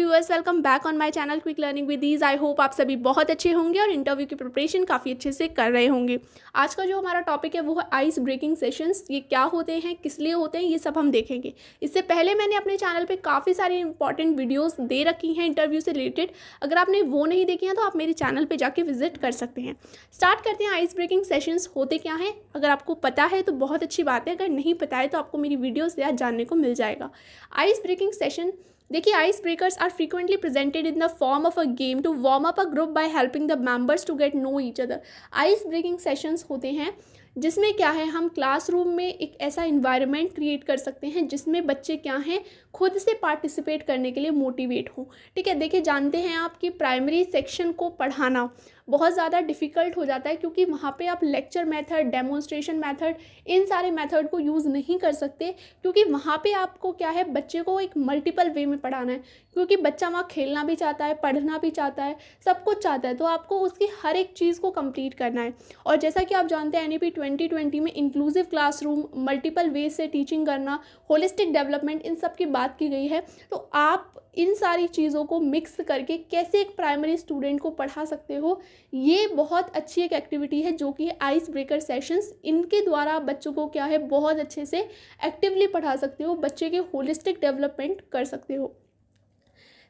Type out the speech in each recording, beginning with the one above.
Viewers, welcome back on my channel quick learning with ease. I hope आप सभी बहुत अच्छे होंगे और इंटरव्यू की प्रिपरेशन काफ़ी अच्छे से कर रहे होंगे। आज का जो हमारा टॉपिक है वो है आइस ब्रेकिंग सेशंस। ये क्या होते हैं, किस लिए होते हैं, ये सब हम देखेंगे। इससे पहले मैंने अपने चैनल पे काफ़ी सारी इंपॉर्टेंट वीडियोस दे रखी हैं इंटरव्यू से रिलेटेड। अगर आपने वो नहीं देखी हैं तो आप मेरे चैनल पर जाके विजिट कर सकते हैं। स्टार्ट करते हैं। आइस ब्रेकिंग सेशंस होते क्या हैं? अगर आपको पता है तो बहुत अच्छी बात है, अगर नहीं पता है तो आपको मेरी वीडियो से आज जानने को मिल जाएगा। आइस ब्रेकिंग सेशन, देखिए, ice breakers are frequently presented in the form of a game to warm up a group by helping the members to get know each other. Ice breaking sessions होते हैं जिसमें क्या है, हम classroom में एक ऐसा इन्वायरमेंट क्रिएट कर सकते हैं जिसमें बच्चे क्या हैं, खुद से पार्टिसिपेट करने के लिए मोटिवेट हों। ठीक है, देखिए, जानते हैं आप कि प्राइमरी सेक्शन को पढ़ाना बहुत ज़्यादा डिफ़िकल्ट हो जाता है क्योंकि वहाँ पे आप लेक्चर मेथड, डेमोन्स्ट्रेशन मेथड, इन सारे मेथड को यूज़ नहीं कर सकते क्योंकि वहाँ पे आपको क्या है, बच्चे को एक मल्टीपल वे में पढ़ाना है क्योंकि बच्चा वहाँ खेलना भी चाहता है, पढ़ना भी चाहता है, सब कुछ चाहता है, तो आपको उसकी हर एक चीज़ को कंप्लीट करना है। और जैसा कि आप जानते हैं NEP 2020 में इंक्लूसिव क्लासरूम, मल्टीपल वे से टीचिंग करना, होलिस्टिक डेवलपमेंट, इन सब की बात की गई है। तो आप इन सारी चीज़ों को मिक्स करके कैसे एक प्राइमरी स्टूडेंट को पढ़ा सकते हो, ये बहुत अच्छी एक एक्टिविटी है जो कि आइस ब्रेकर सेशंस। इनके द्वारा आप बच्चों को क्या है, बहुत अच्छे से एक्टिवली पढ़ा सकते हो, बच्चे के होलिस्टिक डेवलपमेंट कर सकते हो।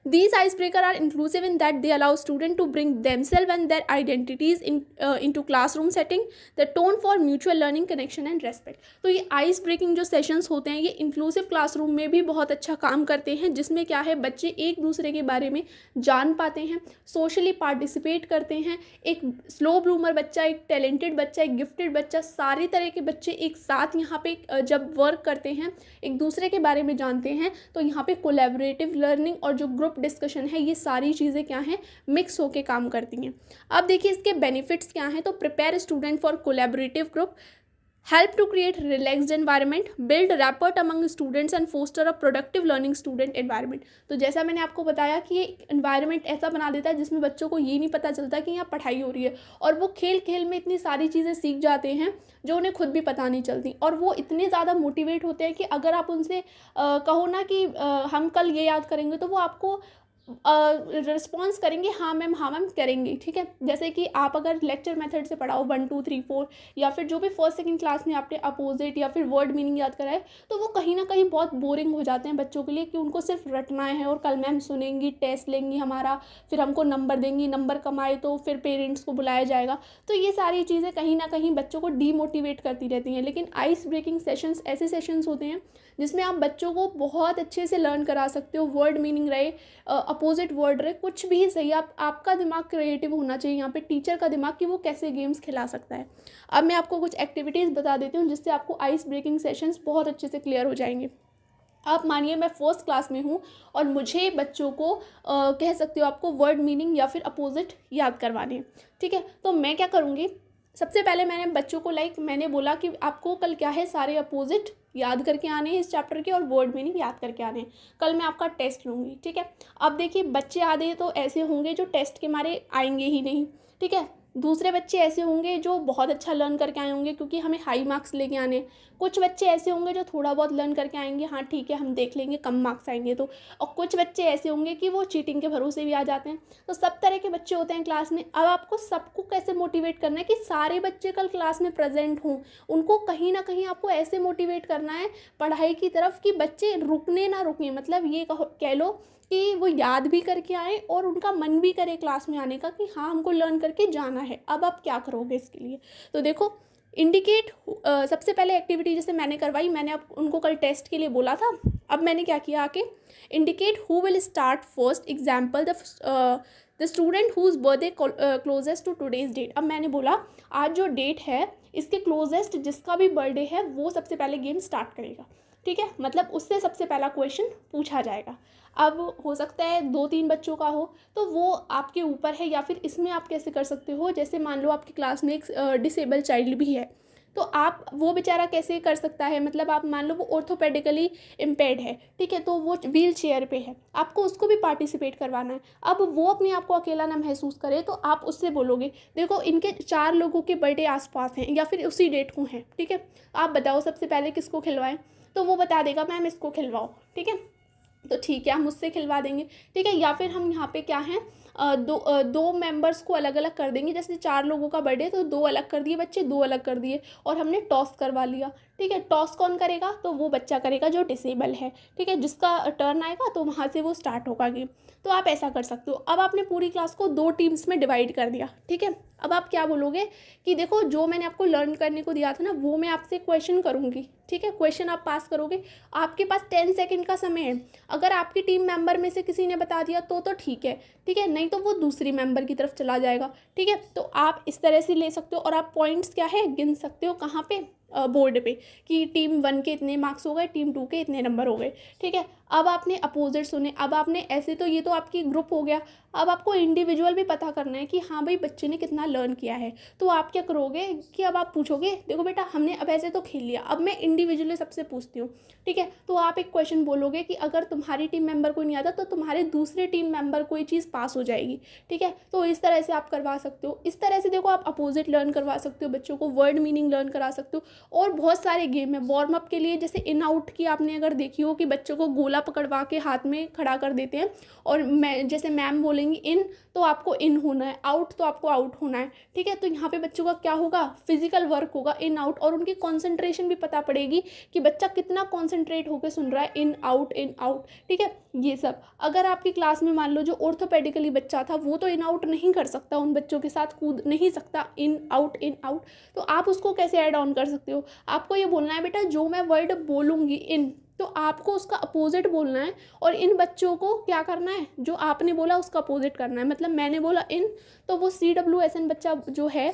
These icebreakers are inclusive in that they allow students to bring themselves and their identities into classroom setting. The tone for mutual learning, connection and respect. तो ये आइस ब्रेकिंग जो सेशंस होते हैं ये inclusive classroom में भी बहुत अच्छा काम करते हैं जिसमें क्या है, बच्चे एक दूसरे के बारे में जान पाते हैं, सोशली पार्टिसिपेट करते हैं। एक स्लो ब्लूमर बच्चा, एक टैलेंटेड बच्चा, एक गिफ्टेड बच्चा, सारी तरह के बच्चे एक साथ यहाँ पे जब वर्क करते हैं, एक दूसरे के बारे में जानते हैं, तो यहाँ पे कोलैबोरेटिव लर्निंग और जो ग्रुप डिस्कशन है, ये सारी चीज़ें क्या हैं, मिक्स होके काम करती हैं। अब देखिए इसके बेनिफिट्स क्या हैं। तो prepare student for collaborative group, help to create relaxed environment, build rapport among students and foster a productive learning student environment. तो जैसा मैंने आपको बताया कि ये एनवायरनमेंट ऐसा बना देता है जिसमें बच्चों को ये नहीं पता चलता कि यहाँ पढ़ाई हो रही है और वो खेल खेल में इतनी सारी चीज़ें सीख जाते हैं जो उन्हें खुद भी पता नहीं चलती, और वो इतने ज़्यादा मोटिवेट होते हैं कि अगर आप उनसे कहो ना कि हम कल ये याद करेंगे, तो वो आपको रिस्पॉन्स करेंगे, हाँ मैम करेंगे। ठीक है, जैसे कि आप अगर लेक्चर मेथड से पढ़ाओ 1 2 3 4 या फिर जो भी फर्स्ट सेकंड क्लास में आपने अपोजिट या फिर वर्ड मीनिंग याद कराए, तो वो कहीं ना कहीं बहुत बोरिंग हो जाते हैं बच्चों के लिए कि उनको सिर्फ रटना है और कल मैम सुनेंगी, टेस्ट लेंगी हमारा, फिर हमको नंबर देंगी, नंबर कम आए तो फिर पेरेंट्स को बुलाया जाएगा। तो ये सारी चीज़ें कहीं ना कहीं बच्चों को डीमोटिवेट करती रहती हैं। लेकिन आइस ब्रेकिंग सेशंस ऐसे सेशंस होते हैं जिसमें आप बच्चों को बहुत अच्छे से लर्न करा सकते हो। वर्ड मीनिंग रहे, अपोजिट वर्ड रहे, कुछ भी सही, आपका दिमाग क्रिएटिव होना चाहिए यहाँ पे, टीचर का दिमाग कि वो कैसे गेम्स खिला सकता है। अब मैं आपको कुछ एक्टिविटीज़ बता देती हूँ जिससे आपको आइस ब्रेकिंग सेशंस बहुत अच्छे से क्लियर हो जाएंगे। आप मानिए मैं फर्स्ट क्लास में हूँ और मुझे बच्चों को कह सकते हो आपको वर्ड मीनिंग या फिर अपोजिट याद करवाने हैं। ठीक है, तो मैं क्या करूँगी, सबसे पहले मैंने बच्चों को मैंने बोला कि आपको कल क्या है, सारे अपोजिट याद करके आने हैं इस चैप्टर के और वर्ड मीनिंग याद करके आने हैं। कल मैं आपका टेस्ट लूँगी। ठीक है, अब देखिए बच्चे आधे तो ऐसे होंगे जो टेस्ट के मारे आएंगे ही नहीं। ठीक है, दूसरे बच्चे ऐसे होंगे जो बहुत अच्छा लर्न करके आए होंगे क्योंकि हमें हाई मार्क्स लेके आने। कुछ बच्चे ऐसे होंगे जो थोड़ा बहुत लर्न करके आएंगे, हाँ ठीक है हम देख लेंगे कम मार्क्स आएंगे तो, और कुछ बच्चे ऐसे होंगे कि वो चीटिंग के भरोसे भी आ जाते हैं। तो सब तरह के बच्चे होते हैं क्लास में। अब आपको सबको कैसे मोटिवेट करना है कि सारे बच्चे कल क्लास में प्रेजेंट हों, उनको कहीं ना कहीं आपको ऐसे मोटिवेट करना है पढ़ाई की तरफ कि बच्चे रुकने ना रुकें, मतलब ये कह लो कि वो याद भी करके आए और उनका मन भी करे क्लास में आने का कि हाँ हमको लर्न करके जाना है। अब आप क्या करोगे इसके लिए, तो देखो इंडिकेट, सबसे पहले एक्टिविटी जैसे मैंने करवाई, मैंने अब उनको कल टेस्ट के लिए बोला था, अब मैंने क्या किया आके, indicate who will start first, example the student whose birthday closest to today's date. अब मैंने बोला आज जो डेट है इसके क्लोजेस्ट जिसका भी बर्थडे है वो सबसे पहले गेम स्टार्ट करेगा। ठीक है, मतलब उससे सबसे पहला क्वेश्चन पूछा जाएगा। अब हो सकता है 2 3 बच्चों का हो तो वो आपके ऊपर है, या फिर इसमें आप कैसे कर सकते हो, जैसे मान लो आपकी क्लास में एक डिसेबल चाइल्ड भी है तो आप वो बेचारा कैसे कर सकता है, मतलब आप मान लो वो ऑर्थोपेडिकली इम्पेयर्ड है, ठीक है, तो वो व्हील चेयर पे है, आपको उसको भी पार्टिसिपेट करवाना है। अब वो अपने आप को अकेला ना महसूस करे तो आप उससे बोलोगे देखो इनके 4 लोगों के बर्थडे आसपास हैं या फिर उसी डेट को हैं, ठीक है, आप बताओ सबसे पहले किसको खिलवाएं, तो वो बता देगा मैम इसको खिलवाओ। ठीक है, तो ठीक है, हम उससे खिलवा देंगे, ठीक है। या फिर हम यहाँ पे क्या है, दो मेंबर्स को अलग अलग कर देंगे। जैसे 4 लोगों का बर्थडे, तो 2 अलग कर दिए बच्चे, 2 अलग कर दिए, और हमने टॉस करवा लिया, ठीक है। टॉस कौन करेगा, तो वो बच्चा करेगा जो डिसेबल है, ठीक है। जिसका टर्न आएगा तो वहाँ से वो स्टार्ट होगा गेम। तो आप ऐसा कर सकते हो। अब आपने पूरी क्लास को 2 टीम्स में डिवाइड कर दिया, ठीक है। अब आप क्या बोलोगे कि देखो, जो मैंने आपको लर्न करने को दिया था ना, वो मैं आपसे क्वेश्चन करूँगी, ठीक है। क्वेश्चन आप पास करोगे, आपके पास 10 सेकंड का समय है। अगर आपकी टीम मेंबर में से किसी ने बता दिया तो ठीक है, ठीक है, नहीं तो वो दूसरी मेंबर की तरफ चला जाएगा, ठीक है। तो आप इस तरह से ले सकते हो, और आप पॉइंट्स क्या है गिन सकते हो कहाँ पे, बोर्ड पे, कि टीम 1 के इतने मार्क्स हो गए, टीम 2 के इतने नंबर हो गए, ठीक है। अब आपने अपोजिट सुने, अब आपने ऐसे, तो ये तो आपकी ग्रुप हो गया। अब आपको इंडिविजुअल भी पता करना है कि हाँ भाई बच्चे ने कितना लर्न किया है। तो आप क्या करोगे कि अब आप पूछोगे, देखो बेटा हमने अब ऐसे तो खेल लिया, अब मैं इंडिविजुअली सबसे पूछती हूँ, ठीक है। तो आप एक क्वेश्चन बोलोगे कि अगर तुम्हारी टीम मेंबर को नहीं आता तो तुम्हारे दूसरे टीम मेंबर को ये चीज़ पास हो जाएगी, ठीक है। तो इस तरह से आप करवा सकते हो। इस तरह से देखो, आप अपोजिट लर्न करवा सकते हो बच्चों को, वर्ड मीनिंग लर्न करा सकते हो, और बहुत सारे गेम है वार्म अप के लिए। जैसे इन आउट की आपने अगर देखी हो कि बच्चों को गोला पकड़वा के हाथ में खड़ा कर देते हैं, और मैं जैसे मैम बोलेंगी इन तो आपको इन होना है, आउट तो आपको आउट होना है, ठीक है। तो यहाँ पे बच्चों का क्या होगा, फिजिकल वर्क होगा, इन आउट, और उनकी कॉन्सेंट्रेशन भी पता पड़ेगी कि बच्चा कितना कॉन्सेंट्रेट होकर सुन रहा है, इन आउट, ठीक है। ये सब अगर आपकी क्लास में मान लो जो ऑर्थोपेडिकली बच्चा था, वो तो इन आउट नहीं कर सकता, उन बच्चों के साथ कूद नहीं सकता, इन आउट, तो आप उसको कैसे ऐड ऑन कर सकते हो। आपको ये बोलना है बेटा, जो मैं वर्ड बोलूँगी इन, तो आपको उसका अपोजिट बोलना है, और इन बच्चों को क्या करना है, जो आपने बोला उसका अपोजिट करना है। मतलब मैंने बोला इन, तो वो CWSN बच्चा जो है,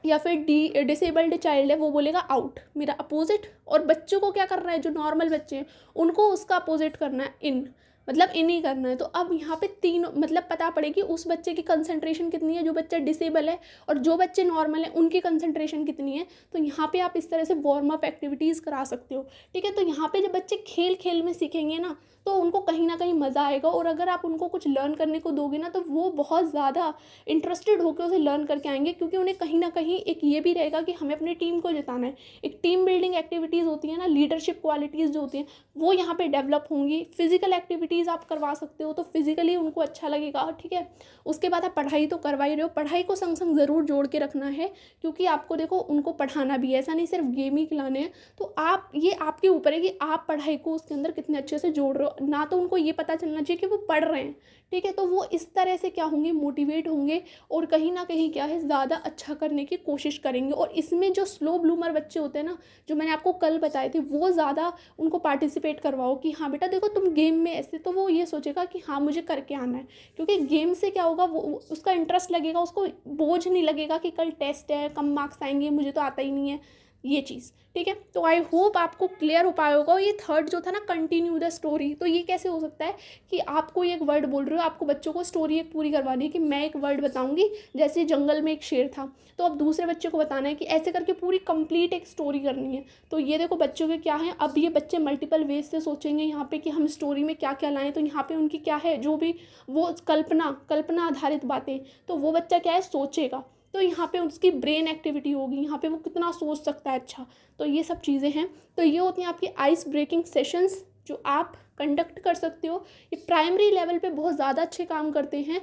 या फिर डिसेबल्ड चाइल्ड है, वो बोलेगा आउट, मेरा अपोजिट। और बच्चों को क्या करना है, जो नॉर्मल बच्चे हैं उनको उसका अपोजिट करना है, इन, मतलब इन ही करना है। तो अब यहाँ पे तीनों मतलब पता पड़ेगी उस बच्चे की कंसंट्रेशन कितनी है, जो बच्चा डिसेबल है, और जो बच्चे नॉर्मल है उनकी कंसंट्रेशन कितनी है। तो यहाँ पे आप इस तरह से वार्म अप एक्टिविटीज़ करा सकते हो, ठीक है। तो यहाँ पे जब बच्चे खेल खेल में सीखेंगे ना, तो उनको कहीं ना कहीं मज़ा आएगा, और अगर आप उनको कुछ लर्न करने को दोगे ना, तो वो बहुत ज़्यादा इंटरेस्टेड होकर उसे लर्न करके आएंगे, क्योंकि उन्हें कहीं ना कहीं एक ये भी रहेगा कि हमें अपनी टीम को जिताना है। एक टीम बिल्डिंग एक्टिविटीज़ होती है ना, लीडरशिप क्वालिटीज़ जो होती हैं वो यहाँ पे डेवलप होंगी। फिजिकल एक्टिविटीज़ आप करवा सकते हो, तो फिजिकली उनको अच्छा लगेगा, ठीक है। उसके बाद आप पढ़ाई तो करवा ही रहे हो, पढ़ाई को संग संग ज़रूर जोड़ के रखना है, क्योंकि आपको देखो उनको पढ़ाना भी है, ऐसा नहीं सिर्फ गेम ही खिलाने हैं। तो आप, ये आपके ऊपर है कि आप पढ़ाई को उसके अंदर कितने अच्छे से जोड़ रहे हो। ना तो उनको ये पता चलना चाहिए कि वो पढ़ रहे हैं, ठीक है। तो वो इस तरह से क्या होंगे, मोटिवेट होंगे, और कहीं ना कहीं क्या है, ज़्यादा अच्छा करने की कोशिश करेंगे। और इसमें जो स्लो ब्लूमर बच्चे होते हैं ना, जो मैंने आपको कल बताए थे, वो ज़्यादा उनको पार्टिसिपेट करवाओ कि हाँ बेटा देखो तुम गेम में ऐसे, तो वो ये सोचेगा कि हाँ मुझे करके आना है। क्योंकि गेम से क्या होगा, वो उसका इंटरेस्ट लगेगा, उसको बोझ नहीं लगेगा कि कल टेस्ट है, कम मार्क्स आएंगे, मुझे तो आता ही नहीं है, ये चीज़, ठीक है। तो आई होप आपको क्लियर हो पाया होगा। ये थर्ड जो था ना, कंटिन्यू द स्टोरी, तो ये कैसे हो सकता है कि आप कोई एक वर्ड बोल रहे हो, आपको बच्चों को स्टोरी एक पूरी करवानी है, कि मैं एक वर्ड बताऊंगी, जैसे जंगल में एक शेर था, तो अब दूसरे बच्चे को बताना है कि ऐसे करके पूरी कंप्लीट एक स्टोरी करनी है। तो ये देखो बच्चों के क्या है, अब ये बच्चे मल्टीपल वेज से सोचेंगे यहाँ पे कि हम स्टोरी में क्या क्या लाएं। तो यहाँ पे उनकी क्या है, जो भी वो कल्पना आधारित बातें, तो वो बच्चा क्या है सोचेगा, तो यहाँ पे उसकी ब्रेन एक्टिविटी होगी, यहाँ पे वो कितना सोच सकता है। अच्छा, तो ये सब चीज़ें हैं। तो ये होती हैं आपकी आइस ब्रेकिंग सेशंस, जो आप कंडक्ट कर सकते हो। ये प्राइमरी लेवल पे बहुत ज़्यादा अच्छे काम करते हैं,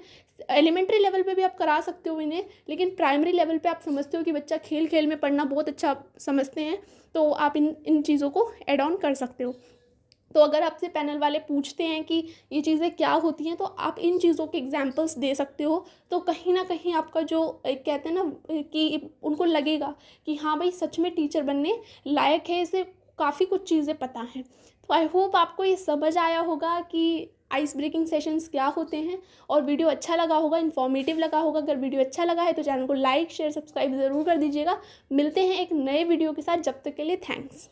एलिमेंट्री लेवल पे भी आप करा सकते हो इन्हें, लेकिन प्राइमरी लेवल पे आप समझते हो कि बच्चा खेल खेल में पढ़ना बहुत अच्छा समझते हैं, तो आप इन चीज़ों को एड ऑन कर सकते हो। तो अगर आपसे पैनल वाले पूछते हैं कि ये चीज़ें क्या होती हैं, तो आप इन चीज़ों के एग्जांपल्स दे सकते हो। तो कहीं ना कहीं आपका जो कहते हैं ना कि उनको लगेगा कि हाँ भाई सच में टीचर बनने लायक है, इसे काफ़ी कुछ चीज़ें पता हैं। तो आई होप आपको ये समझ आया होगा कि आइस ब्रेकिंग सेशंस क्या होते हैं, और वीडियो अच्छा लगा होगा, इन्फॉर्मेटिव लगा होगा। अगर वीडियो अच्छा लगा है तो चैनल को लाइक शेयर सब्सक्राइब ज़रूर कर दीजिएगा। मिलते हैं एक नए वीडियो के साथ, जब तक के लिए थैंक्स।